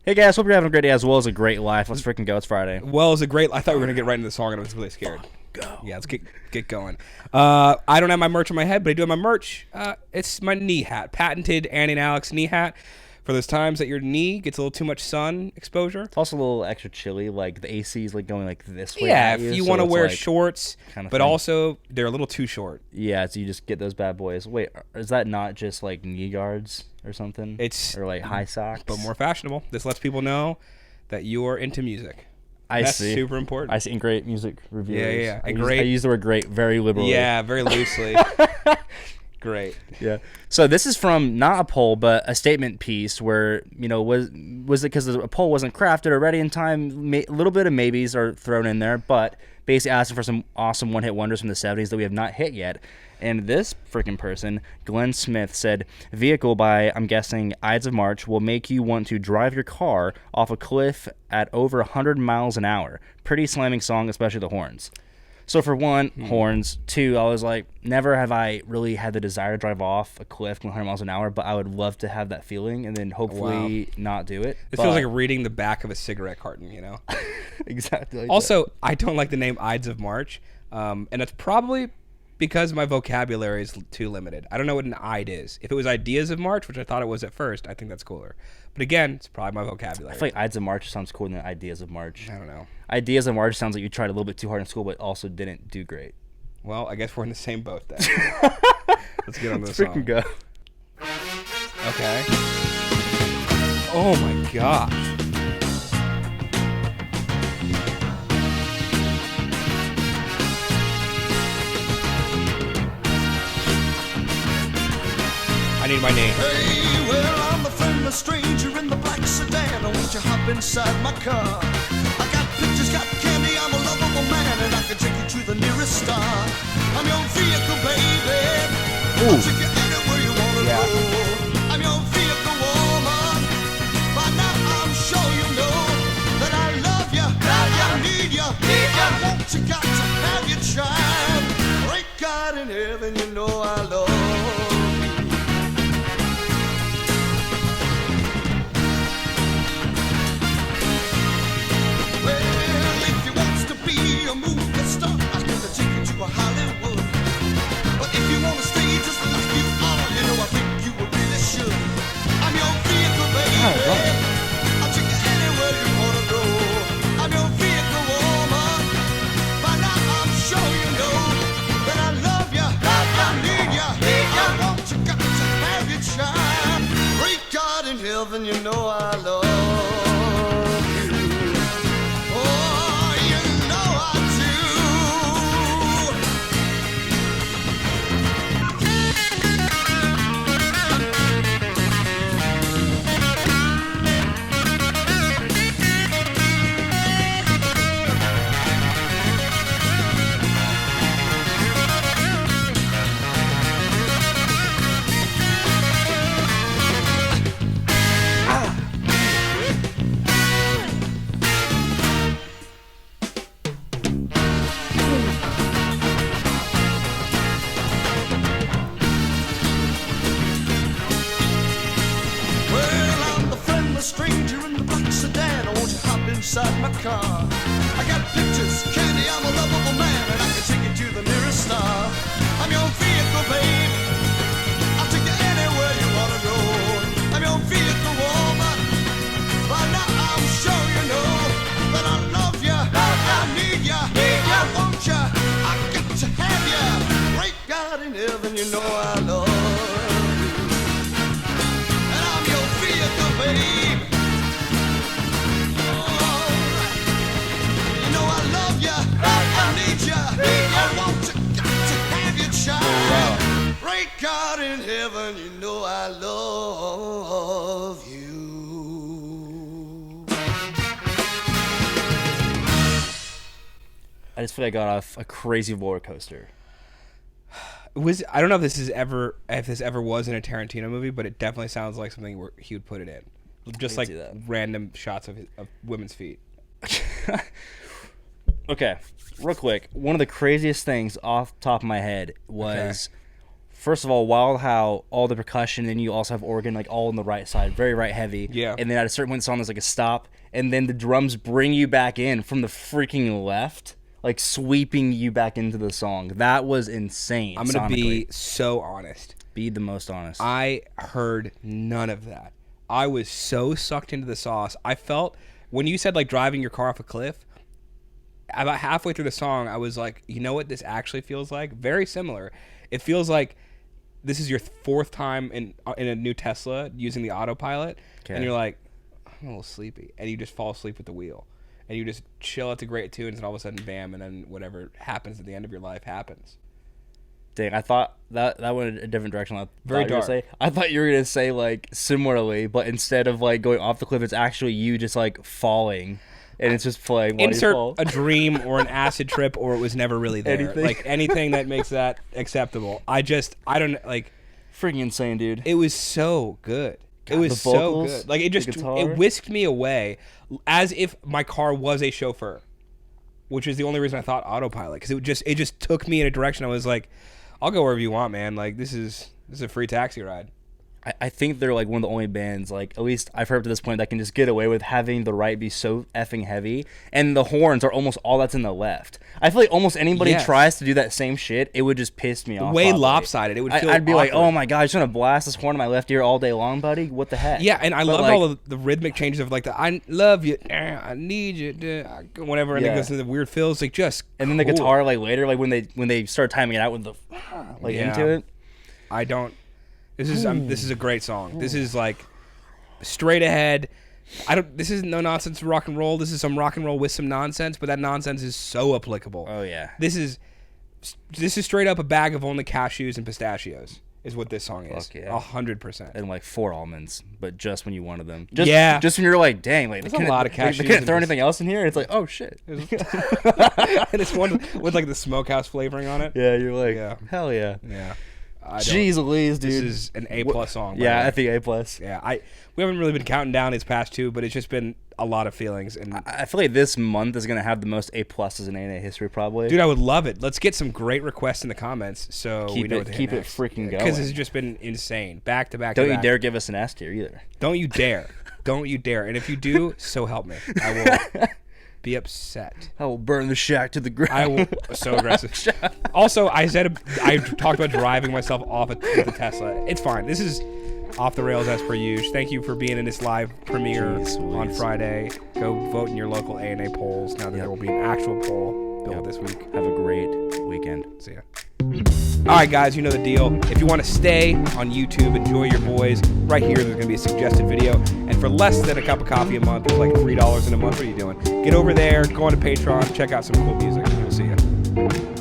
Hey guys, hope you're having a great day as well as a great life. Let's freaking go. It's Friday. Well, it's a great. I thought we were gonna get right into the song, and I was really scared. Go. Yeah, let's get going. I don't have my merch on my head, but I do have my merch. It's my knee hat, patented Annie and Alex knee hat. For those times that your knee gets a little too much sun exposure. It's also a little extra chilly. Like the AC is like going like this way. Yeah, at if you so want to it's wear like shorts, kind of but thing. also they're a little too short. Yeah, so you just get those bad boys. Wait, is that not just like knee guards or something? It's or like high socks, but more fashionable. This lets people know that you are into music. That's see. super important. I see. And great music reviewers. Yeah. I use the word great very liberally. Yeah, very loosely. Great. Yeah. So this is from not a poll, but a statement piece where, was it because a poll wasn't crafted or ready in time? A little bit of maybes are thrown in there, but basically asking for some awesome one-hit wonders from the 70s that we have not hit yet. And this freaking person, Glenn Smith, said, "Vehicle by, I'm guessing, Ides of March will make you want to drive your car off a cliff at over 100 miles an hour. Pretty slamming song, especially the horns." So for one, horns. Two, I was like, never have I really had the desire to drive off a cliff 100 miles an hour, but I would love to have that feeling and then hopefully not do it. This feels like reading the back of a cigarette carton, you know? Exactly. Like Also, I don't like the name Ides of March, and it's probably because my vocabulary is too limited. I don't know what an Ide is. If it was Ideas of March, which I thought it was at first, I think that's cooler. But again, it's probably my vocabulary. I feel like Ides of March sounds cooler than Ideas of March. I don't know. Ideas of March sounds like you tried a little bit too hard in school, but also didn't do great. Well, I guess we're in the same boat then. Let's get on to the Let's freaking song. go. Okay. Oh my gosh. I need my name. Hey, well, I'm a friendless stranger in the black sedan. Won't you hop inside my car? I got pictures, got candy, I'm a lovable man, and I can take you to the nearest star. I'm your vehicle, baby. I'll take you anywhere you wanna go. I'm your vehicle, woman. By now I'm sure you know that I love you, I need you, I want you, got to have your child. Great God in heaven, you know I love you. Hollywood. But if you wanna stay just like you are, you know I think you really should. I'm your vehicle, baby. I'll take you anywhere you wanna go. I'm your vehicle, woman. By now I'm sure you know that I love you, I need you, I want you, got to have your child. Great God in heaven, you know I love you. Oh, you know I do. Stranger in the black sedan, I want you hop inside my car. I got pictures, candy, I'm a lovable man, and I can take you to the nearest star. I'm your vehicle, babe. I'll take you anywhere you wanna go. I'm your vehicle, woman. By now I'm sure you know that I love you, I need you, I want you, I got to have you. Great God in heaven, you know I love you. And I'm your vehicle, babe. Great God in heaven, you know I love you. I just feel like I got off a crazy roller coaster. I don't know if this ever was in a Tarantino movie, but it definitely sounds like something where he would put it in. Just like random shots of women's feet. Okay, real quick. One of the craziest things off the top of my head was First of all, wild how all the percussion and you also have organ like all on the right side, very right heavy. Yeah. And then at a certain point in the song, there's like a stop, and then the drums bring you back in from the freaking left, like sweeping you back into the song. That was insane. I'm gonna be sonically. so honest. Be the most honest. I heard none of that. I was so sucked into the sauce. I felt when you said like driving your car off a cliff. About halfway through the song, I was like, you know what this actually feels like? Very similar. It feels like this is your fourth time in a new Tesla using the autopilot, and you're like, I'm a little sleepy, and you just fall asleep with the wheel, and you just chill out to great tunes, and all of a sudden, bam, and then whatever happens at the end of your life happens. Dang, I thought that went a different direction. Very dark. I thought you were gonna say like similarly, but instead of like going off the cliff, it's actually you just like falling. And it's just playing while Insert you fall. a dream or an acid trip, or it was never really there. Anything. Like anything that makes that acceptable. I don't like. Freaking insane, dude. It was so good. God, it was the so vocals, good. Like it the just guitar. it whisked me away, as if my car was a chauffeur, which is the only reason I thought autopilot, because it just took me in a direction. I was like, I'll go wherever you want, man. Like this is a free taxi ride. I think they're like one of the only bands, like at least I've heard to this point, that can just get away with having the right be so effing heavy, and the horns are almost all that's in the left. I feel like almost anybody tries to do that same shit, it would just piss me off. Way probably. lopsided. It would feel I'd be like, awkward. oh my god, you're trying to blast this horn in my left ear all day long, buddy? What the heck? Yeah, and I But love like, all of the rhythmic changes of like the I love you, I need you, whatever, and it Yeah. goes into the weird fills, like just and then the cool. guitar like later, like when they start timing it out with the like Yeah. into it. I don't. This is a great song. This is like straight ahead. This isn't no nonsense rock and roll. This is some rock and roll with some nonsense, but that nonsense is so applicable. Oh yeah. This is straight up a bag of only cashews and pistachios. Is what this song is. Fuck yeah. 100%. And like 4 almonds, but just when you wanted them. Yeah. Just when you're like, dang, like There's they a couldn't, lot of they cashews couldn't in throw this. anything else in here. It's like, oh shit. and it's one with like the smokehouse flavoring on it. Yeah, you're like, Yeah. hell yeah. Yeah. Jeez Louise, dude. This is an A+ song. by Yeah, the way. I think A plus. Yeah, we haven't really been counting down these past 2, but it's just been a lot of feelings. And I feel like this month is gonna have the most A pluses in ANA history, probably. dude, I would love it. Let's get some great requests in the comments so we know what to hit keep it next. freaking going. Because this has just been insane, back to back. Don't to you back. dare give us an S tier either. Don't you dare! Don't you dare! And if you do, so help me. I will be upset. I will burn the shack to the ground. I will so aggressive. Also, I talked about driving myself off with the Tesla. It's fine. This is off the rails as per usual. Thank you for being in this live premiere on Friday. Go vote in your local ANA polls now that there will be an actual poll built this week. Have a great weekend. See ya. All right, guys, you know the deal. If you want to stay on YouTube, enjoy your boys, right here, there's going to be a suggested video. And for less than a cup of coffee a month, it's like $3 in a month. What are you doing? Get over there, go on to Patreon, check out some cool music. We'll see you.